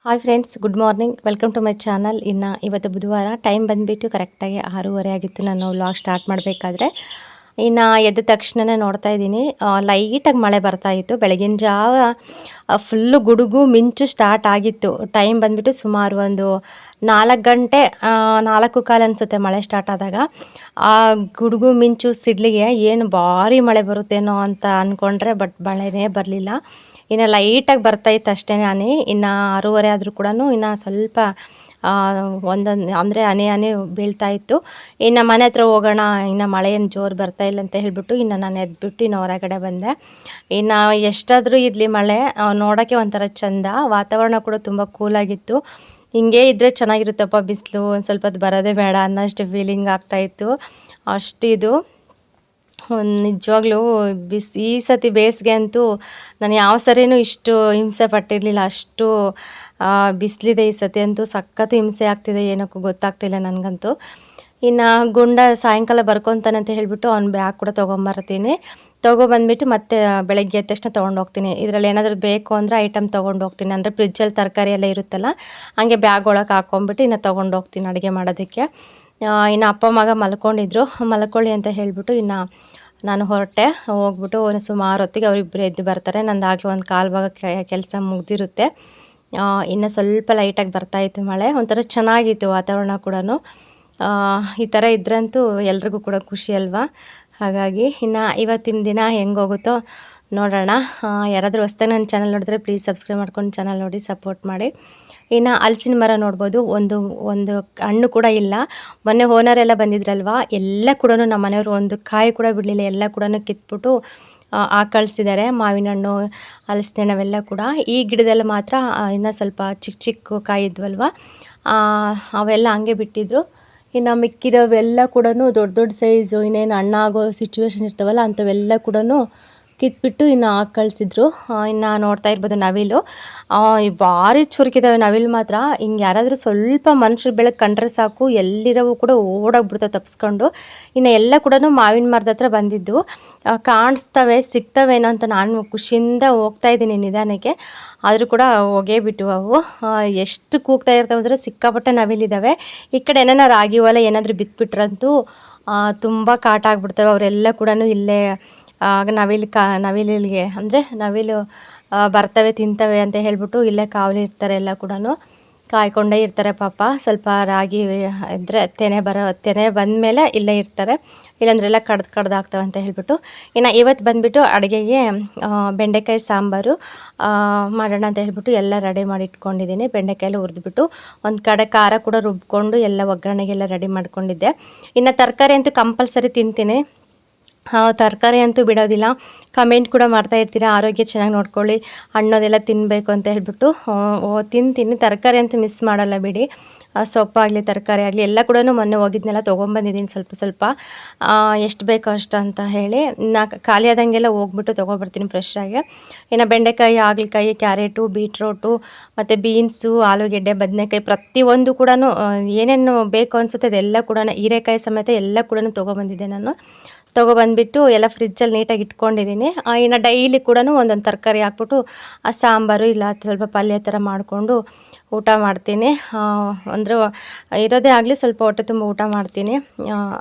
Hi friends, good morning. Welcome to my channel. ಇನ್ನು ಇವತ್ತು ಬುಧವಾರ, ಟೈಮ್ ಬಂದುಬಿಟ್ಟು ಕರೆಕ್ಟಾಗಿ 6:30 ಆಗಿತ್ತು ನಾನು ವ್ಲಾಗ್ ಸ್ಟಾರ್ಟ್ ಮಾಡಬೇಕಾದ್ರೆ. ಇನ್ನು ಎದ್ದ ತಕ್ಷಣವೇ ನೋಡ್ತಾ ಇದ್ದೀನಿ, ಲೈಟಾಗಿ ಮಳೆ ಬರ್ತಾಯಿತ್ತು. ಬೆಳಗಿನ ಜಾವ ಫುಲ್ಲು ಗುಡುಗು ಮಿಂಚು ಸ್ಟಾರ್ಟ್ ಆಗಿತ್ತು. ಟೈಮ್ ಬಂದುಬಿಟ್ಟು ಸುಮಾರು ಒಂದು 4 ಗಂಟೆ 4:15 ಅನಿಸುತ್ತೆ ಮಳೆ ಸ್ಟಾರ್ಟ್ ಆದಾಗ. ಆ ಗುಡುಗು ಮಿಂಚು ಸಿಡ್ಲಿಗೆ ಏನು ಭಾರಿ ಮಳೆ ಬರುತ್ತೇನೋ ಅಂತ ಅಂದ್ಕೊಂಡ್ರೆ, ಬಟ್ ಮಳೆನೇ ಬರಲಿಲ್ಲ. ಇನ್ನು ಲೈಟಾಗಿ ಬರ್ತಾಯಿತ್ತು ಅಷ್ಟೇ. ಇನ್ನು 6:30 ಆದರೂ ಕೂಡ ಇನ್ನು ಸ್ವಲ್ಪ ಒಂದೊಂದು ಅಂದರೆ ಹನಿ ಬೀಳ್ತಾ ಇತ್ತು. ಇನ್ನು ಮನೆ ಹತ್ರ ಹೋಗೋಣ, ಇನ್ನು ಮಳೆ ಏನು ಜೋರು ಬರ್ತಾಯಿಲ್ಲ ಅಂತ ಹೇಳಿಬಿಟ್ಟು ಇನ್ನು ನಾನು ಎದ್ಬಿಟ್ಟು ಇನ್ನು ಹೊರಗಡೆ ಬಂದೆ. ಇನ್ನು ಎಷ್ಟಾದರೂ ಇರಲಿ ಮಳೆ ನೋಡೋಕ್ಕೆ ಒಂಥರ ಚೆಂದ. ವಾತಾವರಣ ಕೂಡ ತುಂಬ ಕೂಲಾಗಿತ್ತು. ಹಿಂಗೆ ಇದ್ದರೆ ಚೆನ್ನಾಗಿರುತ್ತಪ್ಪ, ಬಿಸಿಲು ಒಂದು ಸ್ವಲ್ಪ ಹೊತ್ತು ಬರೋದೇ ಬೇಡ ಅನ್ನೋಷ್ಟು ಫೀಲಿಂಗ್ ಆಗ್ತಾಯಿತ್ತು. ಅಷ್ಟಿದು ನಿಜವಾಗ್ಲೂ ಈ ಸತಿ ಬೇಸಿಗೆ ಅಂತೂ ನಾನು ಯಾವ ಸರಿನೂ ಇಷ್ಟು ಹಿಂಸೆ ಪಟ್ಟಿರಲಿಲ್ಲ. ಅಷ್ಟು ಬಿಸಿಲಿದೆ ಈ ಸತಿ ಅಂತೂ. ಸಖತ್ತು ಹಿಂಸೆ ಆಗ್ತಿದೆ, ಏನಕ್ಕೂ ಗೊತ್ತಾಗ್ತಿಲ್ಲ ನನಗಂತೂ. ಇನ್ನು ಗುಂಡ ಸಾಯಂಕಾಲ ಬರ್ಕೊತಾನೆ ಅಂತ ಹೇಳಿಬಿಟ್ಟು ಅವ್ನ ಬ್ಯಾಗ್ ಕೂಡ ತೊಗೊಂಬರ್ತೀನಿ. ತೊಗೊಬಂದ್ಬಿಟ್ಟು ಮತ್ತೆ ಬೆಳಗ್ಗೆ ಎದ್ದ ತಕ್ಷಣ ತೊಗೊಂಡೋಗ್ತೀನಿ. ಇದರಲ್ಲಿ ಏನಾದರೂ ಬೇಕು ಅಂದರೆ ಐಟಮ್ ತೊಗೊಂಡೋಗ್ತೀನಿ. ಅಂದರೆ ಫ್ರಿಜ್ಜಲ್ಲಿ ತರಕಾರಿ ಎಲ್ಲ ಇರುತ್ತಲ್ಲ, ಹಾಗೆ ಬ್ಯಾಗ್ ಒಳಗೆ ಹಾಕ್ಕೊಂಬಿಟ್ಟು ಇನ್ನು ತೊಗೊಂಡೋಗ್ತೀನಿ ಅಡುಗೆ ಮಾಡೋದಕ್ಕೆ. ಇನ್ನು ಅಪ್ಪ ಮಗ ಮಲ್ಕೊಂಡಿದ್ರು, ಮಲ್ಕೊಳ್ಳಿ ಅಂತ ಹೇಳಿಬಿಟ್ಟು ಇನ್ನು ನಾನು ಹೊರಟೆ. ಹೋಗ್ಬಿಟ್ಟು ಸುಮಾರು ಹೊತ್ತಿಗೆ ಅವರಿಬ್ಬರು ಎದ್ದು ಬರ್ತಾರೆ. ನಂದಾಗಲೂ ಒಂದು ಕಾಲು ಭಾಗ ಕೆಲಸ ಮುಗ್ದಿರುತ್ತೆ. ಇನ್ನು ಸ್ವಲ್ಪ ಲೈಟಾಗಿ ಬರ್ತಾಯಿತ್ತು ಮಳೆ. ಒಂಥರ ಚೆನ್ನಾಗಿತ್ತು ವಾತಾವರಣ ಕೂಡ. ಈ ಥರ ಇದ್ರಂತೂ ಎಲ್ರಿಗೂ ಕೂಡ ಖುಷಿ ಅಲ್ವಾ. ಹಾಗಾಗಿ ಇನ್ನು ಇವತ್ತಿನ ದಿನ ಹೆಂಗೋಗುತ್ತೋ ನೋಡೋಣ. ಯಾರಾದರೂ ಹೊಸ್ದಾಗಿ ನನ್ನ ಚಾನಲ್ ನೋಡಿದ್ರೆ ಪ್ಲೀಸ್ ಸಬ್ಸ್ಕ್ರೈಬ್ ಮಾಡ್ಕೊಂಡು ಚಾನಲ್ ನೋಡಿ ಸಪೋರ್ಟ್ ಮಾಡಿ. ಇನ್ನು ಹಲಸಿನ ಮರ ನೋಡ್ಬೋದು, ಒಂದು ಹಣ್ಣು ಕೂಡ ಇಲ್ಲ. ಮೊನ್ನೆ ಓನರೆಲ್ಲ ಬಂದಿದ್ರಲ್ವ, ಎಲ್ಲ ಕೂಡ ನಮ್ಮ ಮನೆಯವರು ಒಂದು ಕಾಯಿ ಕೂಡ ಬಿಡಲಿಲ್ಲ. ಎಲ್ಲ ಕೂಡ ಕಿತ್ಬಿಟ್ಟು ಕಳಿಸಿದ್ದಾರೆ. ಮಾವಿನ ಹಣ್ಣು, ಹಲಸಿನ ಹಣ್ಣು ಅವೆಲ್ಲ ಕೂಡ. ಈ ಗಿಡದಲ್ಲಿ ಮಾತ್ರ ಇನ್ನೂ ಸ್ವಲ್ಪ ಚಿಕ್ಕ ಚಿಕ್ಕ ಕಾಯಿ ಇದ್ವಲ್ವ, ಅವೆಲ್ಲ ಹಂಗೆ ಬಿಟ್ಟಿದ್ರು. ಇನ್ನು ಮಿಕ್ಕಿರೋವೆಲ್ಲ ಕೂಡ ದೊಡ್ಡ ದೊಡ್ಡ ಸೈಜು, ಇನ್ನೇನು ಹಣ್ಣಾಗೋ ಸಿಚುವೇಶನ್ ಇರ್ತಾವಲ್ಲ ಅಂಥವೆಲ್ಲ ಕೂಡ ಕಿತ್ಬಿಟ್ಟು ಇನ್ನು ಕಳಿಸಿದ್ರು. ಇನ್ನು ನೋಡ್ತಾ ಇರ್ಬೋದು ನವಿಲು, ಭಾರಿ ಚುರುಕಿದ್ದಾವೆ ನವಿಲು ಮಾತ್ರ. ಹಿಂಗೆ ಯಾರಾದರೂ ಸ್ವಲ್ಪ ಮನುಷ್ಯರು ಬೆಳಗ್ಗೆ ಕಂಡ್ರೆ ಸಾಕು, ಎಲ್ಲಿರೋವು ಕೂಡ ಓಡೋಗ್ಬಿಡ್ತಾವೆ ತಪ್ಪಿಸ್ಕೊಂಡು. ಇನ್ನು ಎಲ್ಲ ಕೂಡ ಮಾವಿನ ಮರದ ಹತ್ರ ಬಂದಿದ್ದು, ಕಾಣಿಸ್ತವೆ ಸಿಗ್ತವೇನೋ ಅಂತ ನಾನು ಖುಷಿಯಿಂದ ಹೋಗ್ತಾ ಇದ್ದೀನಿ ನಿಧಾನಕ್ಕೆ. ಆದರೂ ಕೂಡ ಹೋಗೇ ಬಿಟ್ಟು ಅವು ಎಷ್ಟು ಕೂಗ್ತಾ ಇರ್ತವೆ ಅಂದರೆ ಸಿಕ್ಕಾಪಟ್ಟೆ ನವಿಲಿದ್ದಾವೆ. ಈ ಕಡೆ ಏನಾರ ರಾಗಿ ಹೊಲ ಏನಾದರೂ ಬಿತ್ಬಿಟ್ರಂತೂ ತುಂಬ ಕಾಟ ಆಗಿಬಿಡ್ತವೆ. ಅವರೆಲ್ಲ ಕೂಡ ಇಲ್ಲೇ ನವಿಲಿಗೆ ಅಂದರೆ ನವಿಲು ಬರ್ತವೆ ತಿಂತವೆ ಅಂತ ಹೇಳ್ಬಿಟ್ಟು ಇಲ್ಲೇ ಕಾವಲಿ ಇರ್ತಾರೆ. ಎಲ್ಲ ಕೂಡ ಕಾಯ್ಕೊಂಡೇ ಇರ್ತಾರೆ ಪಾಪ. ಸ್ವಲ್ಪ ರಾಗಿ ಇದ್ದರೆ ತೆನೆ ಬಂದಮೇಲೆ ಇಲ್ಲೇ ಇರ್ತಾರೆ, ಇಲ್ಲಾಂದ್ರೆಲ್ಲ ಕಡ್ದಾಗ್ತವೆ ಅಂತ ಹೇಳ್ಬಿಟ್ಟು. ಇನ್ನು ಇವತ್ತು ಬಂದುಬಿಟ್ಟು ಅಡುಗೆಗೆ ಬೆಂಡೆಕಾಯಿ ಸಾಂಬಾರು ಮಾಡೋಣ ಅಂತ ಹೇಳ್ಬಿಟ್ಟು ಎಲ್ಲ ರೆಡಿ ಮಾಡಿ ಇಟ್ಕೊಂಡಿದ್ದೀನಿ. ಬೆಂಡೆಕಾಯೆಲ್ಲ ಹುರಿದ್ಬಿಟ್ಟು ಒಂದು ಕಡೆ ಖಾರ ಕೂಡ ರುಬ್ಕೊಂಡು ಎಲ್ಲ ಒಗ್ಗರಣೆಗೆಲ್ಲ ರೆಡಿ ಮಾಡ್ಕೊಂಡಿದ್ದೆ. ಇನ್ನು ತರಕಾರಿ ಅಂತೂ ಕಂಪಲ್ಸರಿ ತಿಂತೀನಿ, ತರಕಾರಿ ಅಂತೂ ಬಿಡೋದಿಲ್ಲ. ಕಮೆಂಟ್ ಕೂಡ ಮಾಡ್ತಾ ಇರ್ತೀರ, ಆರೋಗ್ಯ ಚೆನ್ನಾಗಿ ನೋಡ್ಕೊಳ್ಳಿ, ಹಣ್ಣೋದೆಲ್ಲ ತಿನ್ನಬೇಕು ಅಂತ ಹೇಳ್ಬಿಟ್ಟು. ತಿಂತೀನಿ, ತರಕಾರಿ ಅಂತೂ ಮಿಸ್ ಮಾಡಲ್ಲ ಬಿಡಿ. ಸೊಪ್ಪಾಗಲಿ ತರಕಾರಿ ಆಗಲಿ ಎಲ್ಲ ಕೂಡ ಮೊನ್ನೆ ಹೋಗಿದ್ನೆಲ್ಲ ತೊಗೊಂಬಂದಿದ್ದೀನಿ ಸ್ವಲ್ಪ ಎಷ್ಟು ಬೇಕೋ ಅಷ್ಟು ಅಂತ ಹೇಳಿ. ಖಾಲಿ ಆದಂಗೆಲ್ಲ ಹೋಗ್ಬಿಟ್ಟು ತೊಗೊಬರ್ತೀನಿ ಫ್ರೆಶ್ಶಾಗಿ. ಇನ್ನು ಬೆಂಡೆಕಾಯಿ, ಹಾಗಲಕಾಯಿ, ಕ್ಯಾರೆಟು, ಬೀಟ್ರೋಟು ಮತ್ತು ಬೀನ್ಸು, ಆಲೂಗೆಡ್ಡೆ, ಬದನೆಕಾಯಿ ಪ್ರತಿಯೊಂದು ಕೂಡ ಏನೇನು ಬೇಕು ಅನಿಸುತ್ತೆ ಅದೆಲ್ಲ ಕೂಡ, ಹೀರೆಕಾಯಿ ಸಮೇತ ಎಲ್ಲ ಕೂಡ ತೊಗೊಬಂದಿದ್ದೆ ನಾನು. ತೊಗೊಬಂದುಬಿಟ್ಟು ಎಲ್ಲ ಫ್ರಿಜ್ಜಲ್ಲಿ ನೀಟಾಗಿ ಇಟ್ಕೊಂಡಿದ್ದೀನಿ. ಇನ್ನು ಡೈಲಿ ಕೂಡ ಒಂದೊಂದು ತರಕಾರಿ ಹಾಕ್ಬಿಟ್ಟು ಸಾಂಬಾರು ಇಲ್ಲ ಸ್ವಲ್ಪ ಪಲ್ಯ ಥರ ಮಾಡಿಕೊಂಡು ಊಟ ಮಾಡ್ತೀನಿ. ಅಂದರೆ ಇರೋದೇ ಆಗಲಿ ಸ್ವಲ್ಪ ಹೊಟ್ಟೆ ತುಂಬ ಊಟ ಮಾಡ್ತೀನಿ.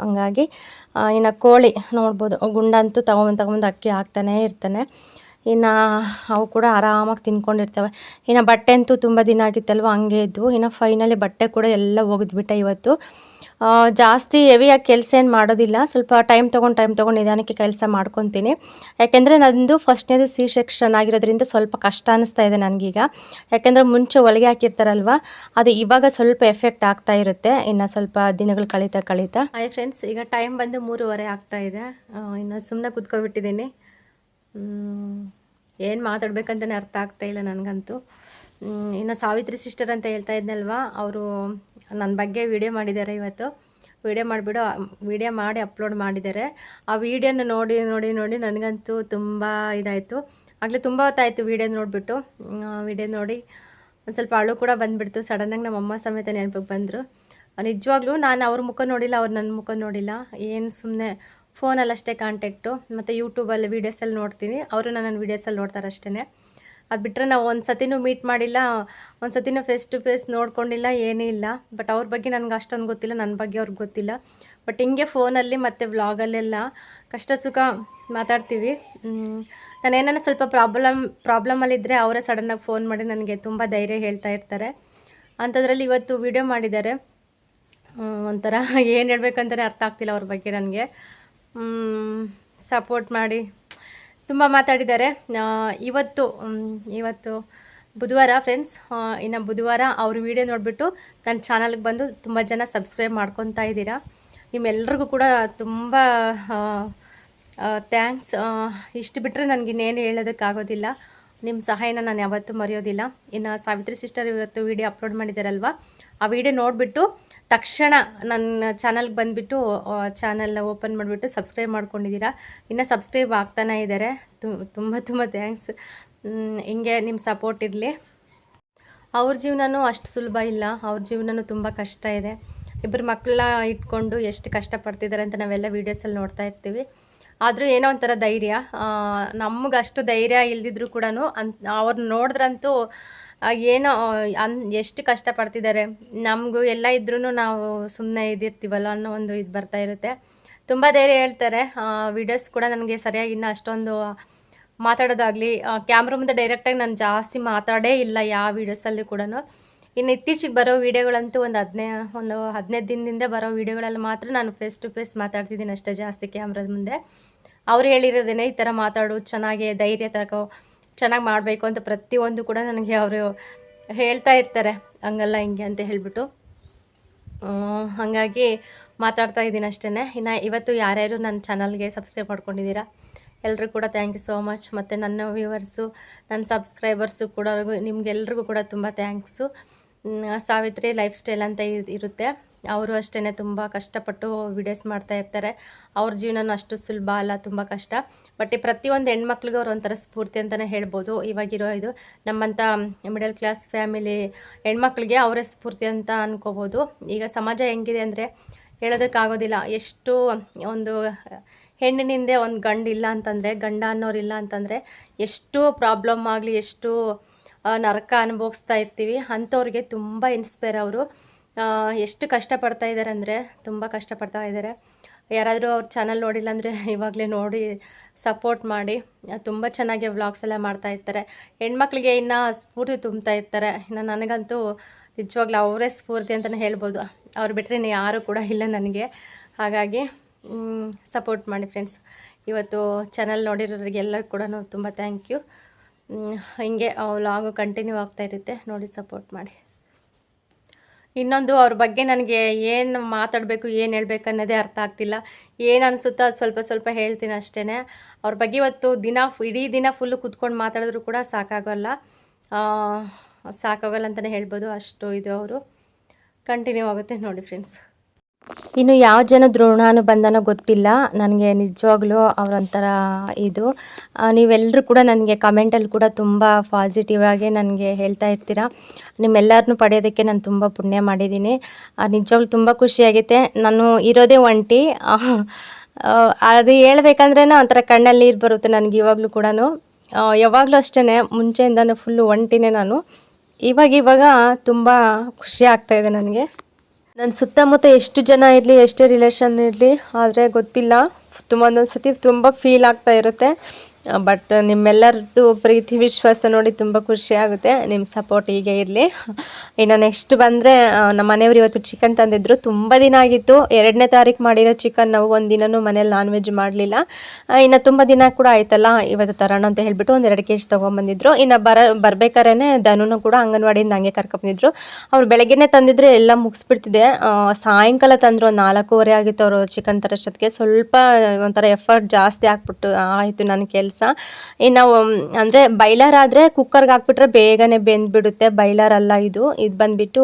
ಹಂಗಾಗಿ ಇನ್ನು ಕೋಳಿ ನೋಡ್ಬೋದು, ಗುಂಡಂತೂ ತಗೊಂಬಂದು ಅಕ್ಕಿ ಹಾಕ್ತಾನೇ ಇರ್ತಾನೆ. ಇನ್ನು ಅವು ಕೂಡ ಆರಾಮಾಗಿ ತಿನ್ಕೊಂಡಿರ್ತವೆ. ಇನ್ನು ಬಟ್ಟೆ ಅಂತೂ ತುಂಬ ದಿನ ಆಗಿತ್ತಲ್ವ ಹಂಗೆ ಇದ್ವು. ಇನ್ನು ಫೈನಲಿ ಬಟ್ಟೆ ಕೂಡ ಎಲ್ಲ ಒಗೆದ್ಬಿಟ್ಟೆ ಇವತ್ತು. ಜಾಸ್ತಿ ಹೆವಿಯಾಗಿ ಕೆಲಸ ಏನು ಮಾಡೋದಿಲ್ಲ, ಸ್ವಲ್ಪ ಟೈಮ್ ತೊಗೊಂಡು ನಿಧಾನಕ್ಕೆ ಕೆಲಸ ಮಾಡ್ಕೊತೀನಿ. ಯಾಕೆಂದರೆ ನಂದು ಫಸ್ಟ್ನೇದು ಸೆಕ್ಷನ್ ಆಗಿರೋದ್ರಿಂದ ಸ್ವಲ್ಪ ಕಷ್ಟ ಅನ್ನಿಸ್ತಾ ಇದೆ ನನಗೀಗ. ಯಾಕೆಂದರೆ ಮುಂಚೆ ಹೊಲಿಗೆ ಹಾಕಿರ್ತಾರಲ್ವ, ಅದು ಇವಾಗ ಸ್ವಲ್ಪ ಎಫೆಕ್ಟ್ ಆಗ್ತಾ ಇರುತ್ತೆ ಇನ್ನು ಸ್ವಲ್ಪ ದಿನಗಳು ಕಳೀತಾ. ಹಾಯ್ ಫ್ರೆಂಡ್ಸ್, ಈಗ ಟೈಮ್ ಬಂದು 3:30 ಆಗ್ತಾಯಿದೆ. ಇನ್ನು ಸುಮ್ಮನೆ ಕೂತ್ಕೊಬಿಟ್ಟಿದ್ದೀನಿ. ಏನು ಮಾತಾಡ್ಬೇಕಂತಲೇ ಅರ್ಥ ಆಗ್ತಾಯಿಲ್ಲ ನನಗಂತೂ. ಇನ್ನು ಸಾವಿತ್ರಿ ಸಿಸ್ಟರ್ ಅಂತ ಹೇಳ್ತಾ ಇದ್ನಲ್ವ, ಅವರು ನನ್ನ ಬಗ್ಗೆ ವಿಡಿಯೋ ಮಾಡಿದ್ದಾರೆ ಇವತ್ತು. ವಿಡಿಯೋ ಮಾಡಿ ಅಪ್ಲೋಡ್ ಮಾಡಿದ್ದಾರೆ. ಆ ವಿಡಿಯೋನ ನೋಡಿ ನನಗಂತೂ ತುಂಬ ಇದಾಯಿತು. ಆಗಲೇ ತುಂಬ ಹೊತ್ತಾಯಿತು ವಿಡಿಯೋ ನೋಡಿಬಿಟ್ಟು. ವಿಡಿಯೋ ನೋಡಿ ಒಂದು ಸ್ವಲ್ಪ ಅಳು ಕೂಡ ಬಂದುಬಿಡ್ತು. ಸಡನ್ನಾಗಿ ನಮ್ಮಮ್ಮ ಸಮೇತ ನೆನಪಿಗೆ ಬಂದರು. ನಿಜವಾಗ್ಲೂ ನಾನು ಅವ್ರ ಮುಖ ನೋಡಿಲ್ಲ, ಅವ್ರು ನನ್ನ ಮುಖ ನೋಡಿಲ್ಲ. ಏನು ಸುಮ್ಮನೆ ಫೋನಲ್ಲಷ್ಟೇ ಕಾಂಟ್ಯಾಕ್ಟು, ಮತ್ತು ಯೂಟ್ಯೂಬಲ್ಲಿ ವೀಡಿಯೋಸಲ್ಲಿ ನೋಡ್ತೀನಿ, ಅವರು ನನ್ನ ವೀಡಿಯೋಸಲ್ಲಿ ನೋಡ್ತಾರೆ ಅಷ್ಟೇ. ಅದು ಬಿಟ್ಟರೆ ನಾವು ಒಂದು ಸತಿನೂ ಮೀಟ್ ಮಾಡಿಲ್ಲ, ಒಂದು ಸತಿನೂ ಫೇಸ್ ಟು ಫೇಸ್ ನೋಡ್ಕೊಂಡಿಲ್ಲ, ಏನೂ ಇಲ್ಲ. ಬಟ್ ಅವ್ರ ಬಗ್ಗೆ ನನಗೆ ಅಷ್ಟೊಂದು ಗೊತ್ತಿಲ್ಲ, ನನ್ನ ಬಗ್ಗೆ ಅವ್ರಿಗೆ ಗೊತ್ತಿಲ್ಲ. ಬಟ್ ಹಿಂಗೆ ಫೋನಲ್ಲಿ ಮತ್ತು ವ್ಲಾಗಲ್ಲೆಲ್ಲ ಕಷ್ಟ ಸುಖ ಮಾತಾಡ್ತೀವಿ. ನಾನೇನಾರು ಸ್ವಲ್ಪ ಪ್ರಾಬ್ಲಮಲ್ಲಿದ್ದರೆ ಅವರೇ ಸಡನ್ನಾಗಿ ಫೋನ್ ಮಾಡಿ ನನಗೆ ತುಂಬ ಧೈರ್ಯ ಹೇಳ್ತಾ ಇರ್ತಾರೆ. ಅಂಥದ್ರಲ್ಲಿ ಇವತ್ತು ವಿಡಿಯೋ ಮಾಡಿದ್ದಾರೆ. ಒಂಥರ ಏನು ಹೇಳ್ಬೇಕಂತಲೇ ಅರ್ಥ ಆಗ್ತಿಲ್ಲ ಅವ್ರ ಬಗ್ಗೆ ನನಗೆ. ಸಪೋರ್ಟ್ ಮಾಡಿ ತುಂಬ ಮಾತಾಡಿದ್ದಾರೆ. ಇವತ್ತು ಬುಧವಾರ ಫ್ರೆಂಡ್ಸ್. ಇನ್ನು ಬುಧವಾರ ಅವ್ರ ವಿಡಿಯೋ ನೋಡಿಬಿಟ್ಟು ನನ್ನ ಚಾನಲ್ಗೆ ಬಂದು ತುಂಬ ಜನ ಸಬ್ಸ್ಕ್ರೈಬ್ ಮಾಡ್ಕೊತಾ ಇದ್ದೀರಾ. ನಿಮ್ಮೆಲ್ರಿಗೂ ಕೂಡ ತುಂಬ ಥ್ಯಾಂಕ್ಸ್. ಇಷ್ಟು ಬಿಟ್ಟರೆ ನನಗಿನ್ನೇನು ಹೇಳೋದಕ್ಕಾಗೋದಿಲ್ಲ. ನಿಮ್ಮ ಸಹಾಯನ ನಾನು ಯಾವತ್ತೂ ಮರೆಯೋದಿಲ್ಲ. ಇನ್ನು ಸಾವಿತ್ರಿ ಸಿಸ್ಟರ್ ಇವತ್ತು ವಿಡಿಯೋ ಅಪ್ಲೋಡ್ ಮಾಡಿದ್ದಾರಲ್ವ, ಆ ವಿಡಿಯೋ ನೋಡಿಬಿಟ್ಟು ತಕ್ಷಣ ನನ್ನ ಚಾನಲ್ಗೆ ಬಂದುಬಿಟ್ಟು ಚಾನಲ್ನ ಓಪನ್ ಮಾಡಿಬಿಟ್ಟು ಸಬ್ಸ್ಕ್ರೈಬ್ ಮಾಡ್ಕೊಂಡಿದ್ದೀರಾ. ಇನ್ನು ಸಬ್ಸ್ಕ್ರೈಬ್ ಆಗ್ತಾನೆ ಇದ್ದಾರೆ. ತುಂಬ ತುಂಬ ಥ್ಯಾಂಕ್ಸ್. ಹಿಂಗೆ ನಿಮ್ಮ ಸಪೋರ್ಟ್ ಇರಲಿ. ಅವ್ರ ಜೀವನನೂ ಅಷ್ಟು ಸುಲಭ ಇಲ್ಲ, ಅವ್ರ ಜೀವನನೂ ತುಂಬ ಕಷ್ಟ ಇದೆ. ಇಬ್ಬರು ಮಕ್ಕಳನ್ನ ಇಟ್ಕೊಂಡು ಎಷ್ಟು ಕಷ್ಟಪಡ್ತಿದ್ದಾರೆ ಅಂತ ನಾವೆಲ್ಲ ವೀಡಿಯೋಸಲ್ಲಿ ನೋಡ್ತಾ ಇರ್ತೀವಿ. ಆದರೂ ಏನೋ ಒಂಥರ ಧೈರ್ಯ. ನಮಗೆ ಅಷ್ಟು ಧೈರ್ಯ ಇಲ್ದಿದ್ರು ಕೂಡ ಅವ್ರನ್ನ ನೋಡಿದ್ರಂತೂ ಏನೋ ಎಷ್ಟು ಕಷ್ಟಪಡ್ತಿದ್ದಾರೆ. ನಮಗೂ ಎಲ್ಲ ಇದ್ರೂ ನಾವು ಸುಮ್ಮನೆ ಇದ್ದಿರ್ತೀವಲ್ಲ ಅನ್ನೋ ಒಂದು ಇದು ಬರ್ತಾ ಇರುತ್ತೆ. ತುಂಬ ಧೈರ್ಯ ಹೇಳ್ತಾರೆ. ವೀಡಿಯೋಸ್ ಕೂಡ ನನಗೆ ಸರಿಯಾಗಿ ಇನ್ನೂ ಅಷ್ಟೊಂದು ಮಾತಾಡೋದಾಗಲಿ, ಕ್ಯಾಮ್ರಾ ಮುಂದೆ ಡೈರೆಕ್ಟಾಗಿ ನಾನು ಜಾಸ್ತಿ ಮಾತಾಡೇ ಇಲ್ಲ ಯಾವ ವೀಡಿಯೋಸಲ್ಲಿ ಕೂಡ. ಇನ್ನು ಇತ್ತೀಚೆಗೆ ಬರೋ ವೀಡಿಯೋಗಳಂತೂ ಒಂದು 15 ದಿನದಿಂದ ಬರೋ ವೀಡಿಯೋಗಳಲ್ಲಿ ಮಾತ್ರ ನಾನು ಫೇಸ್ ಟು ಫೇಸ್ ಮಾತಾಡ್ತಿದ್ದೀನಿ ಅಷ್ಟೇ, ಜಾಸ್ತಿ ಕ್ಯಾಮ್ರಾದ ಮುಂದೆ. ಅವ್ರು ಹೇಳಿರೋದೇನೆ ಈ ಥರ ಮಾತಾಡು, ಚೆನ್ನಾಗಿ ಧೈರ್ಯ ತಗೋ, ಚೆನ್ನಾಗಿ ಮಾಡಬೇಕು ಅಂತ ಪ್ರತಿಯೊಂದು ಕೂಡ ನನಗೆ ಅವರು ಹೇಳ್ತಾ ಇರ್ತಾರೆ, ಹಂಗಲ್ಲ ಹಿಂಗೆ ಅಂತ ಹೇಳಿಬಿಟ್ಟು. ಹಾಗಾಗಿ ಮಾತಾಡ್ತಾ ಇದ್ದೀನಿ ಅಷ್ಟೇ. ಇನ್ನು ಇವತ್ತು ಯಾರ್ಯಾರು ನನ್ನ ಚಾನಲ್ಗೆ ಸಬ್ಸ್ಕ್ರೈಬ್ ಮಾಡ್ಕೊಂಡಿದ್ದೀರಾ ಎಲ್ಲರೂ ಕೂಡ ಥ್ಯಾಂಕ್ ಯು ಸೋ ಮಚ್. ಮತ್ತು ನನ್ನ ವ್ಯೂವರ್ಸು, ನನ್ನ ಸಬ್ಸ್ಕ್ರೈಬರ್ಸು ಕೂಡ ನಿಮಗೆಲ್ರಿಗೂ ಕೂಡ ತುಂಬ ಥ್ಯಾಂಕ್ಸು. ಸಾವಿತ್ರಿ ಲೈಫ್ ಸ್ಟೈಲ್ ಅಂತ ಇರುತ್ತೆ. ಅವರು ಅಷ್ಟೇ ತುಂಬ ಕಷ್ಟಪಟ್ಟು ವಿಡಿಯೋಸ್ ಮಾಡ್ತಾ ಇರ್ತಾರೆ. ಅವ್ರ ಜೀವನನೂ ಅಷ್ಟು ಸುಲಭ ಅಲ್ಲ, ತುಂಬ ಕಷ್ಟ. ಬಟ್ ಈ ಪ್ರತಿಯೊಂದು ಹೆಣ್ಮಕ್ಳಿಗೆ ಅವ್ರು ಒಂಥರ ಸ್ಫೂರ್ತಿ ಅಂತಲೇ ಹೇಳ್ಬೋದು. ಇವಾಗಿರೋ ಇದು ನಮ್ಮಂಥ ಮಿಡಲ್ ಕ್ಲಾಸ್ ಫ್ಯಾಮಿಲಿ ಹೆಣ್ಮಕ್ಳಿಗೆ ಅವರೇ ಸ್ಫೂರ್ತಿ ಅಂತ ಅನ್ಕೋಬೋದು. ಈಗ ಸಮಾಜ ಹೆಂಗಿದೆ ಅಂದರೆ ಹೇಳೋದಕ್ಕಾಗೋದಿಲ್ಲ. ಎಷ್ಟು ಒಂದು ಹೆಣ್ಣಿನಿಂದೆ ಒಂದು ಗಂಡಿಲ್ಲ ಅಂತಂದರೆ, ಗಂಡ ಅನ್ನೋರಿಲ್ಲ ಅಂತಂದರೆ ಎಷ್ಟು ಪ್ರಾಬ್ಲಮ್ ಆಗಲಿ, ಎಷ್ಟು ನರಕ ಅನುಭವಿಸ್ತಾ ಇರ್ತೀವಿ. ಅಂಥವ್ರಿಗೆ ತುಂಬ ಇನ್ಸ್ಪೈರ್ ಅವರು. ಎಷ್ಟು ಕಷ್ಟಪಡ್ತಾ ಇದ್ದಾರೆ ಅಂದರೆ ತುಂಬ ಕಷ್ಟಪಡ್ತಾ ಇದ್ದಾರೆ. ಯಾರಾದರೂ ಅವ್ರ ಚಾನಲ್ ನೋಡಿಲ್ಲ ಅಂದರೆ ಇವಾಗಲೇ ನೋಡಿ ಸಪೋರ್ಟ್ ಮಾಡಿ. ತುಂಬ ಚೆನ್ನಾಗಿ ವ್ಲಾಗ್ಸ್ ಎಲ್ಲ ಮಾಡ್ತಾ ಇರ್ತಾರೆ. ಹೆಣ್ಮಕ್ಳಿಗೆ ಇನ್ನೂ ಸ್ಫೂರ್ತಿ ತುಂಬ್ತಾ ಇರ್ತಾರೆ. ಇನ್ನು ನನಗಂತೂ ನಿಜವಾಗ್ಲೂ ಅವರೇ ಸ್ಫೂರ್ತಿ ಅಂತಲೇ ಹೇಳ್ಬೋದು. ಅವ್ರು ಬಿಟ್ಟರೆ ಇನ್ನು ಯಾರೂ ಕೂಡ ಇಲ್ಲ ನನಗೆ. ಹಾಗಾಗಿ ಸಪೋರ್ಟ್ ಮಾಡಿ ಫ್ರೆಂಡ್ಸ್. ಇವತ್ತು ಚಾನಲ್ ನೋಡಿರೋರಿಗೆಲ್ಲರೂ ಕೂಡ ತುಂಬ ಥ್ಯಾಂಕ್ ಯು. ಹಿಂಗೆ ವ್ಲಾಗು ಕಂಟಿನ್ಯೂ ಆಗ್ತಾ ಇರುತ್ತೆ, ನೋಡಿ ಸಪೋರ್ಟ್ ಮಾಡಿ. ಇನ್ನೊಂದು ಅವ್ರ ಬಗ್ಗೆ ನನಗೆ ಏನು ಮಾತಾಡಬೇಕು, ಏನು ಹೇಳಬೇಕು ಅನ್ನೋದೇ ಅರ್ಥ ಆಗ್ತಿಲ್ಲ. ಏನು ಅನಿಸುತ್ತೋ ಅದು ಸ್ವಲ್ಪ ಸ್ವಲ್ಪ ಹೇಳ್ತೀನಿ ಅಷ್ಟೇ. ಅವ್ರ ಬಗ್ಗೆ ಇವತ್ತು ಇಡೀ ದಿನ ಫುಲ್ಲು ಕೂತ್ಕೊಂಡು ಮಾತಾಡಿದ್ರು ಕೂಡ ಸಾಕಾಗೋಲ್ಲ ಅಂತಲೇ ಹೇಳ್ಬೋದು. ಅಷ್ಟು ಇದು ಅವರು ಕಂಟಿನ್ಯೂ ಆಗುತ್ತೆ ನೋಡಿ ಫ್ರೆಂಡ್ಸ್. ಇನ್ನು ಯಾವ ಜನದ ಋಣಾನುಬಂಧನೋ ಗೊತ್ತಿಲ್ಲ ನನಗೆ, ನಿಜವಾಗ್ಲೂ ಅವರೊಂಥರ ಇದು. ನೀವೆಲ್ಲರೂ ಕೂಡ ನನಗೆ ಕಮೆಂಟಲ್ಲಿ ಕೂಡ ತುಂಬ ಪಾಸಿಟಿವ್ ಆಗಿ ನನಗೆ ಹೇಳ್ತಾ ಇರ್ತೀರ. ನಿಮ್ಮೆಲ್ಲರನ್ನೂ ಪಡೆಯೋದಕ್ಕೆ ನಾನು ತುಂಬ ಪುಣ್ಯ ಮಾಡಿದ್ದೀನಿ. ನಿಜವಾಗ್ಲೂ ತುಂಬ ಖುಷಿಯಾಗೈತೆ. ನಾನು ಇರೋದೇ ಒಂಟಿ. ಅದು ಹೇಳ್ಬೇಕಂದ್ರೆ ಒಂಥರ ಕಣ್ಣಲ್ಲಿ ನೀರು ಬರುತ್ತೆ ನನಗೆ ಇವಾಗಲೂ ಕೂಡ. ಯಾವಾಗಲೂ ಅಷ್ಟೇ, ಮುಂಚೆಯಿಂದನೂ ಫುಲ್ಲು ಒಂಟಿನೇ ನಾನು. ಇವಾಗ ತುಂಬ ಖುಷಿ ಆಗ್ತಾಯಿದೆ ನನಗೆ. ನನ್ನ ಸುತ್ತಮುತ್ತ ಎಷ್ಟು ಜನ ಇರಲಿ, ಎಷ್ಟೇ ರಿಲೇಷನ್ ಇರಲಿ, ಆದರೆ ಗೊತ್ತಿಲ್ಲ, ಒಂದೊಂದು ಸತಿ ತುಂಬ ಫೀಲ್ ಆಗ್ತಾ ಇರುತ್ತೆ. ಬಟ್ ನಿಮ್ಮೆಲ್ಲರದ್ದು ಪ್ರೀತಿ ವಿಶ್ವಾಸ ನೋಡಿ ತುಂಬ ಖುಷಿ ಆಗುತ್ತೆ. ನಿಮ್ಮ ಸಪೋರ್ಟ್ ಹೀಗೆ ಇರಲಿ. ಇನ್ನು ನೆಕ್ಸ್ಟ್ ಬಂದರೆ ನಮ್ಮ ಮನೆಯವರು ಇವತ್ತು ಚಿಕನ್ ತಂದಿದ್ರು. ತುಂಬ ದಿನ ಆಗಿತ್ತು. 2ನೇ ತಾರೀಕು ಮಾಡಿರೋ ಚಿಕನ್. ನಾವು ಒಂದು ದಿನವೂ ಮನೇಲಿ ನಾನ್ ವೆಜ್ ಮಾಡಲಿಲ್ಲ. ಇನ್ನು ತುಂಬ ದಿನ ಕೂಡ ಆಯ್ತಲ್ಲ, ಇವತ್ತು ತರೋಣ ಅಂತ ಹೇಳಿಬಿಟ್ಟು ಒಂದು 2 kg ತೊಗೊಂಬಂದಿದ್ರು. ಇನ್ನು ಬರ್ಬೇಕಾದ್ರೆ ಧನುನು ಕೂಡ ಅಂಗನವಾಡಿಯಿಂದ ಹಂಗೆ ಕರ್ಕೊಂಬಂದಿದ್ರು. ಅವ್ರು ಬೆಳಗ್ಗೆನೇ ತಂದಿದ್ರೆ ಎಲ್ಲ ಮುಗಿಸ್ಬಿಡ್ತಿದೆ. ಸಾಯಂಕಾಲ ತಂದರು, 4:15 ಆಗಿತ್ತು ಅವರು ಚಿಕನ್ ತರೋಷ್ಟೊತ್ತಿಗೆ. ಸ್ವಲ್ಪ ಒಂಥರ ಎಫರ್ಟ್ ಜಾಸ್ತಿ ಆಗ್ಬಿಟ್ಟು ಆಯಿತು ನನ್ನ ಕೆಲಸ. ಇನ್ನು ಅಂದರೆ ಬೈಲರ್ ಆದರೆ ಕುಕ್ಕರ್ಗೆ ಹಾಕ್ಬಿಟ್ರೆ ಬೇಗನೆ ಬೆಂದ್ಬಿಡುತ್ತೆ. ಬೈಲರ್ ಅಲ್ಲ ಇದು ಬಂದುಬಿಟ್ಟು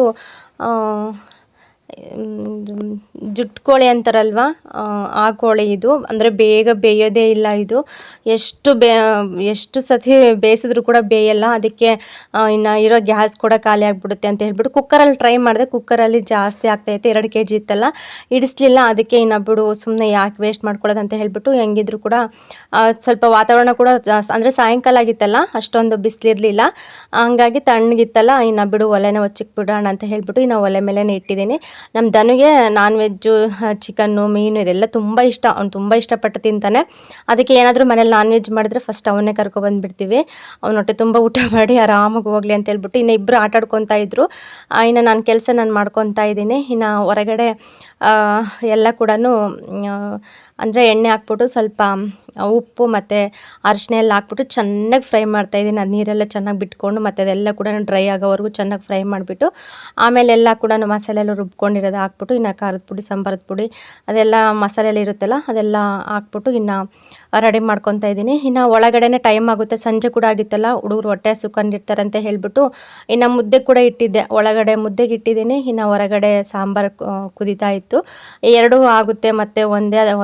ಜುಟ್ಟು ಕೋಳಿ ಅಂತಾರಲ್ವ, ಆ ಕೋಳಿ ಇದು. ಅಂದರೆ ಬೇಗ ಬೇಯೋದೇ ಇಲ್ಲ ಇದು. ಎಷ್ಟು ಸತಿ ಬೇಯಿಸಿದ್ರು ಕೂಡ ಬೇಯಲ್ಲ. ಅದಕ್ಕೆ ಇನ್ನು ಇರೋ ಗ್ಯಾಸ್ ಕೂಡ ಖಾಲಿ ಆಗಿಬಿಡುತ್ತೆ ಅಂತ ಹೇಳ್ಬಿಟ್ಟು ಕುಕ್ಕರಲ್ಲಿ ಟ್ರೈ ಮಾಡಿದೆ. ಕುಕ್ಕರಲ್ಲಿ ಜಾಸ್ತಿ ಆಗ್ತಾಯಿತ್ತು, 2 kg ಇತ್ತಲ್ಲ, ಇಡಿಸ್ಲಿಲ್ಲ. ಅದಕ್ಕೆ ಇನ್ನು ಬಿಡು ಸುಮ್ಮನೆ ಯಾಕೆ ವೇಸ್ಟ್ ಮಾಡ್ಕೊಳ್ಳೋದು ಅಂತ ಹೇಳ್ಬಿಟ್ಟು, ಹೆಂಗಿದ್ರು ಕೂಡ ಸ್ವಲ್ಪ ವಾತಾವರಣ ಕೂಡ ಅಂದರೆ ಸಾಯಂಕಾಲ ಆಗಿತ್ತಲ್ಲ, ಅಷ್ಟೊಂದು ಬಿಸಿಲಿರಲಿಲ್ಲ. ಹಂಗಾಗಿ ತಣ್ಣಗಿತ್ತಲ್ಲ, ಇನ್ನು ಬಿಡು ಒಲೆನ ಹೊಚ್ಚಿಕ್ ಬಿಡೋಣ ಅಂತ ಹೇಳ್ಬಿಟ್ಟು ಇನ್ನು ಒಲೆ ಮೇಲೆ ಇಟ್ಟಿದ್ದೀನಿ. ನಮ್ಮ ದನುಗೆ ನಾನ್ ವೆಜ್ಜು, ಚಿಕನ್ನು, ಮೀನು ಇದೆಲ್ಲ ತುಂಬ ಇಷ್ಟ. ಅವ್ನು ತುಂಬ ಇಷ್ಟಪಟ್ಟು ತಿಂತಾನೆ. ಅದಕ್ಕೆ ಏನಾದರೂ ಮನೇಲಿ ನಾನ್ ವೆಜ್ ಮಾಡಿದ್ರೆ ಫಸ್ಟ್ ಅವನ್ನೇ ಕರ್ಕೊಬಂದುಬಿಡ್ತೀವಿ. ಅವ್ನ ಹೊಟ್ಟೆ ತುಂಬ ಊಟ ಮಾಡಿ ಆರಾಮಾಗಿ ಹೋಗಲಿ ಅಂತ ಹೇಳ್ಬಿಟ್ಟು ಇನ್ನು ಇಬ್ಬರು ಆಟಾಡ್ಕೊತಾ ಇದ್ರು. ಇನ್ನು ನನ್ನ ಕೆಲಸ ನಾನು ಮಾಡ್ಕೊತಾ ಇದ್ದೀನಿ. ಇನ್ನು ಹೊರಗಡೆ ಎಲ್ಲ ಕೂಡ ಅಂದರೆ ಎಣ್ಣೆ ಹಾಕ್ಬಿಟ್ಟು ಸ್ವಲ್ಪ ಉಪ್ಪು ಮತ್ತು ಅರಿಶಿನ ಎಲ್ಲ ಹಾಕ್ಬಿಟ್ಟು ಚೆನ್ನಾಗಿ ಫ್ರೈ ಮಾಡ್ತಾಯಿದ್ದೀನಿ. ಅದು ನೀರೆಲ್ಲ ಚೆನ್ನಾಗಿ ಬಿಟ್ಕೊಂಡು ಮತ್ತು ಅದೆಲ್ಲ ಕೂಡ ಡ್ರೈ ಆಗೋವರೆಗೂ ಚೆನ್ನಾಗಿ ಫ್ರೈ ಮಾಡಿಬಿಟ್ಟು ಆಮೇಲೆ ಎಲ್ಲ ಕೂಡ ಮಸಾಲೆ ಎಲ್ಲ ರುಬ್ಕೊಂಡಿರೋದು ಹಾಕ್ಬಿಟ್ಟು ಇನ್ನು ಖಾರದ ಪುಡಿ, ಸಾಂಬಾರದ ಪುಡಿ ಅದೆಲ್ಲ ಮಸಾಲೆ ಎಲ್ಲ ಇರುತ್ತಲ್ಲ ಅದೆಲ್ಲ ಹಾಕ್ಬಿಟ್ಟು ಇನ್ನು ರೆಡಿ ಮಾಡ್ಕೊತಾ ಇದ್ದೀನಿ. ಇನ್ನು ಒಳಗಡೆನೇ ಟೈಮ್ ಆಗುತ್ತೆ, ಸಂಜೆ ಕೂಡ ಆಗಿತ್ತಲ್ಲ, ಹುಡುಗರು ಹೊಟ್ಟೆ ಹಸ್ಕೊಂಡಿರ್ತಾರೆ ಅಂತ ಹೇಳ್ಬಿಟ್ಟು ಇನ್ನು ಮುದ್ದೆ ಕೂಡ ಇಟ್ಟಿದ್ದೆ. ಒಳಗಡೆ ಮುದ್ದೆಗೆ ಇಟ್ಟಿದ್ದೀನಿ, ಇನ್ನು ಹೊರಗಡೆ ಸಾಂಬಾರು ಕುದೀತಾ ಇತ್ತು. ಎರಡೂ ಆಗುತ್ತೆ, ಮತ್ತು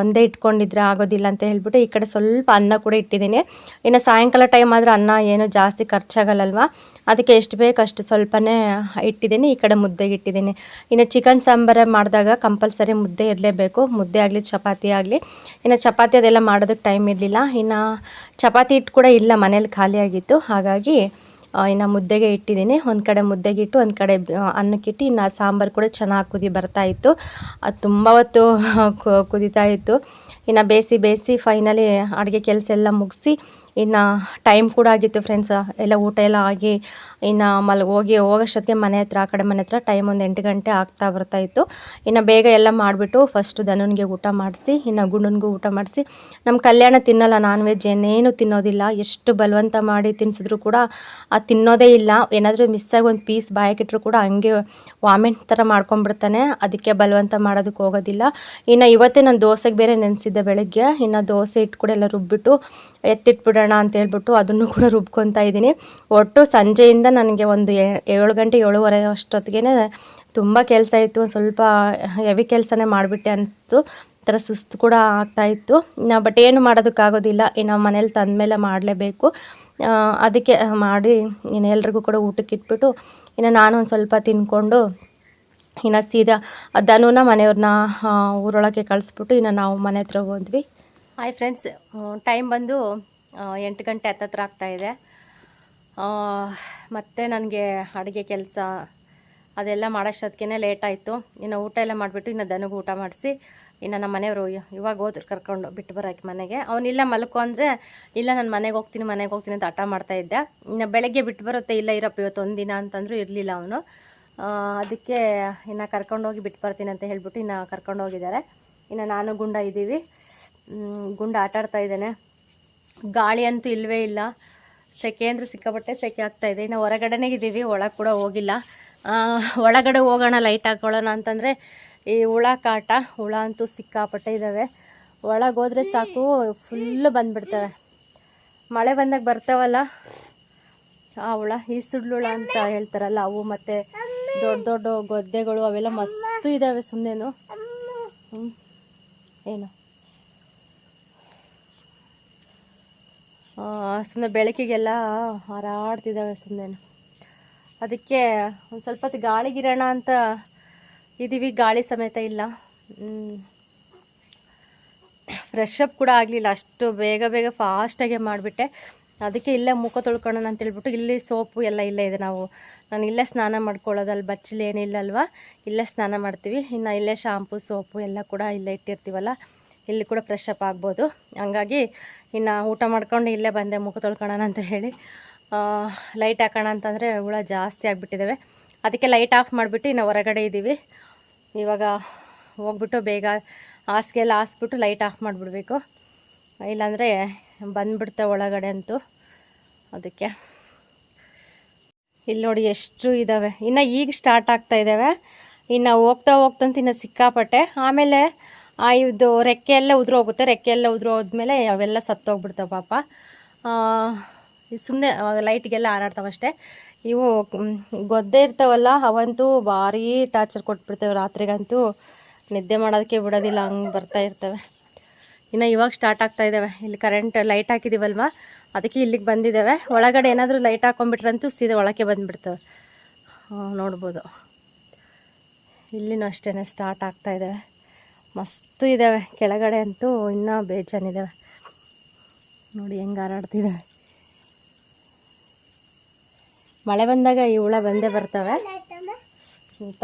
ಒಂದೇ ಇಟ್ಕೊಂಡಿದ್ರೆ ಆಗೋದಿಲ್ಲ ಅಂತ ಹೇಳ್ಬಿಟ್ಟು ಈ ಕಡೆ ಸ್ವಲ್ಪ ಅನ್ನ ಕೂಡ ಇಟ್ಟಿದ್ದೀನಿ. ಇನ್ನು ಸಾಯಂಕಾಲ ಟೈಮ್ ಆದರೆ ಅನ್ನ ಏನು ಜಾಸ್ತಿ ಖರ್ಚಾಗಲ್ಲಲ್ವ, ಅದಕ್ಕೆ ಎಷ್ಟು ಬೇಕು ಅಷ್ಟು ಸ್ವಲ್ಪನೇ ಇಟ್ಟಿದ್ದೀನಿ. ಈ ಕಡೆ ಮುದ್ದೆಗೆ ಇಟ್ಟಿದ್ದೀನಿ. ಇನ್ನು ಚಿಕನ್ ಸಾಂಬಾರು ಮಾಡಿದಾಗ ಕಂಪಲ್ಸರಿ ಮುದ್ದೆ ಇರಲೇಬೇಕು, ಮುದ್ದೆ ಆಗಲಿ ಚಪಾತಿ ಆಗಲಿ. ಇನ್ನು ಚಪಾತಿ ಅದೆಲ್ಲ ಮಾಡೋದಕ್ಕೆ ಟೈಮ್ ಇರಲಿಲ್ಲ. ಇನ್ನು ಚಪಾತಿ ಹಿಟ್ಟು ಕೂಡ ಇಲ್ಲ, ಮನೇಲಿ ಖಾಲಿಯಾಗಿತ್ತು. ಹಾಗಾಗಿ ಇನ್ನು ಮುದ್ದೆಗೆ ಇಟ್ಟಿದ್ದೀನಿ. ಒಂದು ಕಡೆ ಮುದ್ದೆಗೆ ಇಟ್ಟು ಒಂದು ಕಡೆ ಅನ್ನಕ್ಕಿಟ್ಟು ಇನ್ನು ಸಾಂಬಾರು ಕೂಡ ಚೆನ್ನಾಗಿ ಕುದಿ ಬರ್ತಾಯಿತ್ತು. ಅದು ತುಂಬ ಹೊತ್ತು ಕುದೀತಾ ಇತ್ತು. ಇನ್ನು ಬೇಯಿಸಿ ಫೈನಲಿ ಅಡುಗೆ ಕೆಲಸ ಎಲ್ಲ ಮುಗಿಸಿ ಇನ್ನು ಟೈಮ್ ಕೂಡ ಆಗಿತ್ತು ಫ್ರೆಂಡ್ಸ್. ಎಲ್ಲ ಊಟ ಎಲ್ಲ ಆಗಿ ಇನ್ನು ಹೋಗೋಷ್ಟೊತ್ತಿಗೆ ಮನೆ ಹತ್ರ, ಆ ಕಡೆ ಮನೆ ಹತ್ರ ಟೈಮ್ ಒಂದು 8 ಗಂಟೆ ಆಗ್ತಾ ಬರ್ತಾಯಿತ್ತು. ಇನ್ನು ಬೇಗ ಎಲ್ಲ ಮಾಡಿಬಿಟ್ಟು ಫಸ್ಟು ಧನುನಿಗೆ ಊಟ ಮಾಡಿಸಿ ಇನ್ನು ಗುಂಡನಿಗೂ ಊಟ ಮಾಡಿಸಿ. ನಮ್ಮ ಕಲ್ಯಾಣ ತಿನ್ನಲ್ಲ, ನಾನ್ ವೆಜ್ ಏನೇನು ತಿನ್ನೋದಿಲ್ಲ. ಎಷ್ಟು ಬಲವಂತ ಮಾಡಿ ತಿನ್ನಿಸಿದ್ರು ಕೂಡ ಅದು ತಿನ್ನೋದೇ ಇಲ್ಲ. ಏನಾದರೂ ಮಿಸ್ಸಾಗಿ ಒಂದು ಪೀಸ್ ಬಾಯಕ್ಕಿಟ್ರು ಕೂಡ ಹಂಗೆ ವಾಮಿಟ್ ಥರ ಮಾಡ್ಕೊಂಡ್ಬಿಡ್ತಾನೆ. ಅದಕ್ಕೆ ಬಲವಂತ ಮಾಡೋದಕ್ಕೆ ಹೋಗೋದಿಲ್ಲ. ಇನ್ನು ಇವತ್ತೇ ನಾನು ದೋಸೆಗೆ ಬೇರೆ ನೆನೆಸಿದ್ದೆ ಬೆಳಗ್ಗೆ. ಇನ್ನು ದೋಸೆ ಇಟ್ಟು ಕೂಡ ಎಲ್ಲ ರುಬ್ಬಿಟ್ಟು ಎತ್ತಿಟ್ಬಿಡೋಣ ಅಂತ ಹೇಳ್ಬಿಟ್ಟು ಅದನ್ನು ಕೂಡ ರುಬ್ಕೊತಾ ಇದ್ದೀನಿ. ಒಟ್ಟು ಸಂಜೆಯಿಂದ ನನಗೆ ಒಂದು 7 ಗಂಟೆ 7:30 ಅಷ್ಟೊತ್ತಿಗೆ ತುಂಬ ಕೆಲಸ ಇತ್ತು. ಒಂದು ಸ್ವಲ್ಪ ಹೆವಿ ಕೆಲಸನೇ ಮಾಡಿಬಿಟ್ಟೆ ಅನಿಸ್ತು. ಥರ ಸುಸ್ತು ಕೂಡ ಆಗ್ತಾಯಿತ್ತು. ಬಟ್ ಏನು ಮಾಡೋದಕ್ಕಾಗೋದಿಲ್ಲ, ಇನ್ನು ಮನೇಲಿ ತಂದಮೇಲೆ ಮಾಡಲೇಬೇಕು. ಅದಕ್ಕೆ ಮಾಡಿ ಇನ್ನು ಎಲ್ರಿಗೂ ಕೂಡ ಊಟಕ್ಕೆ ಇಟ್ಬಿಟ್ಟು ಇನ್ನು ನಾನು ಒಂದು ಸ್ವಲ್ಪ ತಿಂದ್ಕೊಂಡು ಇನ್ನು ಸೀದಾ ಧನುನ ಮನೆಯವ್ರನ್ನ ಊರೊಳಗೆ ಕಳಿಸ್ಬಿಟ್ಟು ಇನ್ನು ನಾವು ಮನೆ ಹತ್ರ ಹೋದ್ವಿ. ಹಾಯ್ ಫ್ರೆಂಡ್ಸ್, ಟೈಮ್ ಬಂದು 8 ಗಂಟೆ ಹತ್ತತ್ರ ಆಗ್ತಾಯಿದೆ. ಮತ್ತು ನನಗೆ ಅಡುಗೆ ಕೆಲಸ ಅದೆಲ್ಲ ಮಾಡೋಷ್ಟೊತ್ತಿಗೆ ಲೇಟ್ ಆಯಿತು. ಇನ್ನು ಊಟ ಎಲ್ಲ ಮಾಡಿಬಿಟ್ಟು ಇನ್ನು ದನಗೂ ಊಟ ಮಾಡಿಸಿ ಇನ್ನು ನಮ್ಮ ಮನೆಯವರು ಇವಾಗ ಹೋದ್ರು ಕರ್ಕೊಂಡು ಬಿಟ್ಟು ಬರೋಕ್ಕೆ ಮನೆಗೆ. ಅವನಿಲ್ಲ ಮಲ್ಕೊ ಅಂದರೆ ಇಲ್ಲ ನಾನು ಮನೆಗೆ ಹೋಗ್ತೀನಿ ಅಂತ ಹಠ ಮಾಡ್ತಾಯಿದ್ದೆ. ಇನ್ನು ಬೆಳಗ್ಗೆ ಬಿಟ್ಟು ಬರುತ್ತೆ, ಇಲ್ಲ ಇರಪ್ಪ ಇವತ್ತು ಒಂದು ದಿನ ಅಂತಂದರೂ ಇರಲಿಲ್ಲ ಅವನು. ಅದಕ್ಕೆ ಇನ್ನು ಕರ್ಕೊಂಡೋಗಿ ಬಿಟ್ಟು ಬರ್ತೀನಿ ಅಂತ ಹೇಳ್ಬಿಟ್ಟು ಇನ್ನು ಕರ್ಕೊಂಡು ಹೋಗಿದ್ದಾರೆ. ಇನ್ನು ನಾನು ಗುಂಡ ಇದ್ದೀವಿ. ಗುಂಡ ಆಟಾಡ್ತಾ ಇದ್ದಾನೆ. ಗಾಳಿ ಅಂತೂ ಇಲ್ಲವೇ ಇಲ್ಲ, ಸೆಕೆ ಅಂದರೆ ಸಿಕ್ಕಾಪಟ್ಟೆ ಸೆಕೆ ಆಗ್ತಾಯಿದೆ. ಇನ್ನು ಹೊರಗಡೆನೇ ಇದ್ದೀವಿ, ಒಳಗೆ ಕೂಡ ಹೋಗಿಲ್ಲ. ಒಳಗಡೆ ಹೋಗೋಣ ಲೈಟ್ ಹಾಕ್ಕೊಳ್ಳೋಣ ಅಂತಂದರೆ ಈ ಹುಳ ಕಾಟ, ಹುಳ ಅಂತೂ ಸಿಕ್ಕಾಪಟ್ಟೆ ಇದ್ದಾವೆ. ಒಳಗೆ ಹೋದರೆ ಸಾಕು ಫುಲ್ಲು ಬಂದುಬಿಡ್ತವೆ. ಮಳೆ ಬಂದಾಗ ಬರ್ತಾವಲ್ಲ ಆ ಹುಳ, ಈ ಸುಡ್ಲುಳ ಅಂತ ಹೇಳ್ತಾರಲ್ಲ ಅವು, ಮತ್ತು ದೊಡ್ಡ ದೊಡ್ಡ ಗೊದ್ದೆಗಳು ಅವೆಲ್ಲ ಮಸ್ತು ಇದ್ದಾವೆ. ಸುಮ್ಮನೆ ಏನು ಸುಮ್ಮನೆ ಬೆಳಕಿಗೆಲ್ಲ ಹಾರಾಡ್ತಿದ್ದಾವೆ ಸುಮ್ಮನೆ. ಅದಕ್ಕೆ ಒಂದು ಸ್ವಲ್ಪ ಹೊತ್ತು ಗಾಳಿಗಿರೋಣ ಅಂತ ಇದ್ದೀವಿ, ಗಾಳಿ ಸಮೇತ ಇಲ್ಲ. ಫ್ರೆಶ್ ಅಪ್ ಕೂಡ ಆಗಲಿಲ್ಲ, ಅಷ್ಟು ಬೇಗ ಫಾಸ್ಟಾಗೆ ಮಾಡಿಬಿಟ್ಟೆ. ಅದಕ್ಕೆ ಇಲ್ಲೇ ಮುಖ ತೊಳ್ಕೊಳ್ಳೋಣ ಅಂತೇಳ್ಬಿಟ್ಟು ಇಲ್ಲಿ ಸೋಪು ಎಲ್ಲ ಇಲ್ಲೇ ಇದೆ. ನಾನು ಇಲ್ಲೇ ಸ್ನಾನ ಮಾಡ್ಕೊಳ್ಳೋದು, ಅಲ್ಲಿ ಬಚ್ಚಲು ಏನಿಲ್ಲಲ್ವ, ಇಲ್ಲೇ ಸ್ನಾನ ಮಾಡ್ತೀವಿ. ಇನ್ನು ಇಲ್ಲೇ ಶಾಂಪು ಸೋಪು ಎಲ್ಲ ಕೂಡ ಇಲ್ಲೇ ಇಟ್ಟಿರ್ತೀವಲ್ಲ, ಇಲ್ಲಿ ಕೂಡ ಫ್ರೆಶ್ ಅಪ್ ಆಗ್ಬೋದು. ಹಂಗಾಗಿ ಇನ್ನು ಊಟ ಮಾಡ್ಕೊಂಡು ಇಲ್ಲೇ ಬಂದೆ ಮುಖ ತೊಳ್ಕೊಳ್ಳೋಣ ಅಂತ ಹೇಳಿ. ಲೈಟ್ ಹಾಕೋಣ ಅಂತಂದರೆ ಹುಳ ಜಾಸ್ತಿ ಆಗಿಬಿಟ್ಟಿದ್ದಾವೆ. ಅದಕ್ಕೆ ಲೈಟ್ ಆಫ್ ಮಾಡಿಬಿಟ್ಟು ಇನ್ನು ಹೊರಗಡೆ ಇದ್ದೀವಿ. ಇವಾಗ ಹೋಗ್ಬಿಟ್ಟು ಬೇಗ ಹಾಸಿಗೆ ಎಲ್ಲ ಹಾಸ್ಬಿಟ್ಟು ಲೈಟ್ ಆಫ್ ಮಾಡಿಬಿಡ್ಬೇಕು, ಇಲ್ಲಾಂದರೆ ಬಂದುಬಿಡ್ತೆ ಒಳಗಡೆ ಅಂತೂ. ಅದಕ್ಕೆ ಇಲ್ಲಿ ನೋಡಿ ಎಷ್ಟು ಇದ್ದಾವೆ. ಇನ್ನು ಈಗ ಸ್ಟಾರ್ಟ್ ಆಗ್ತಾ ಇದ್ದಾವೆ. ಇನ್ನು ಹೋಗ್ತಂತ ಇನ್ನು ಸಿಕ್ಕಾಪಟ್ಟೆ. ಆಮೇಲೆ ಇದು ರೆಕ್ಕೆ ಎಲ್ಲ ಉದುರೋಗುತ್ತೆ. ರೆಕ್ಕೆ ಎಲ್ಲ ಉದುರೋದ್ಮೇಲೆ ಅವೆಲ್ಲ ಸತ್ತೋಗ್ಬಿಡ್ತಾವೆ ಪಾಪ. ಸುಮ್ಮನೆ ಲೈಟ್ಗೆಲ್ಲ ಹಾರಾಡ್ತಾವಷ್ಟೇ. ಇವು ಗೊದ್ದೆ ಇರ್ತಾವಲ್ಲ ಅವಂತೂ ಭಾರಿ ಟಾರ್ಚರ್ ಕೊಟ್ಬಿಡ್ತೇವೆ. ರಾತ್ರಿಗಂತೂ ನಿದ್ದೆ ಮಾಡೋದಕ್ಕೆ ಬಿಡೋದಿಲ್ಲ, ಹಂಗೆ ಬರ್ತಾ ಇರ್ತವೆ. ಇನ್ನು ಇವಾಗ ಸ್ಟಾರ್ಟ್ ಆಗ್ತಾ ಇದ್ದಾವೆ. ಇಲ್ಲಿ ಕರೆಂಟ್ ಲೈಟ್ ಹಾಕಿದ್ದೀವಲ್ವ, ಅದಕ್ಕೆ ಇಲ್ಲಿಗೆ ಬಂದಿದ್ದಾವೆ. ಒಳಗಡೆ ಏನಾದರೂ ಲೈಟ್ ಹಾಕೊಂಡ್ಬಿಟ್ರಂತೂ ಸೀದಾ ಒಳಗೆ ಬಂದುಬಿಡ್ತವೆ. ನೋಡ್ಬೋದು, ಇಲ್ಲಿನೂ ಅಷ್ಟೇ ಸ್ಟಾರ್ಟ್ ಆಗ್ತಾ ಇದ್ದಾವೆ. ಮಸ್ತು ಇದ್ದಾವೆ. ಕೆಳಗಡೆ ಅಂತೂ ಇನ್ನೂ ಬೇಜಾನಿದ್ದಾವೆ. ನೋಡಿ ಹೆಂಗೆ ಹಾರಾಡ್ತಿದ್ದಾವೆ. ಮಳೆ ಬಂದಾಗ ಈ ಹುಳ ಬಂದೇ ಬರ್ತವೆ ಅಂತ.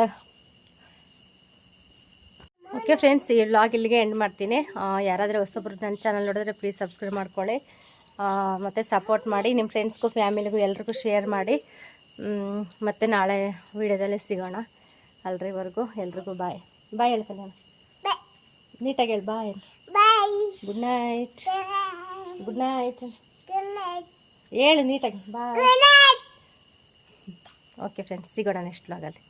ಓಕೆ ಫ್ರೆಂಡ್ಸ್, ಈ ವ್ಲಾಗ್ ಇಲ್ಲಿಗೆ ಎಂಡ್ ಮಾಡ್ತೀನಿ. ಯಾರಾದರೂ ಹೊಸಬ್ರು ನನ್ನ ಚಾನಲ್ ನೋಡಿದ್ರೆ ಪ್ಲೀಸ್ ಸಬ್ಸ್ಕ್ರೈಬ್ ಮಾಡ್ಕೊಳ್ಳಿ, ಮತ್ತು ಸಪೋರ್ಟ್ ಮಾಡಿ. ನಿಮ್ಮ ಫ್ರೆಂಡ್ಸ್ಗೂ ಫ್ಯಾಮಿಲಿಗೂ ಎಲ್ರಿಗೂ ಶೇರ್ ಮಾಡಿ. ಮತ್ತು ನಾಳೆ ವೀಡಿಯೋದಲ್ಲೇ ಸಿಗೋಣ. ಅಲ್ರಿವರೆಗೂ ಎಲ್ರಿಗೂ ಬಾಯ್ ಬಾಯ್ ಹೇಳ್ತಾನೆ ನಾನು. ನೀಟಾಗಿ ಹೇಳಿ bye. Good night. Good night ಹೇಳು ನೀಟಾಗಿ ಬಾಯ್. ಓಕೆ ಫ್ರೆಂಡ್ಸ್, ಸಿಗೋಣ ನೆಕ್ಸ್ಟ್ ವ್ಲಾಗಲ್ಲಿ.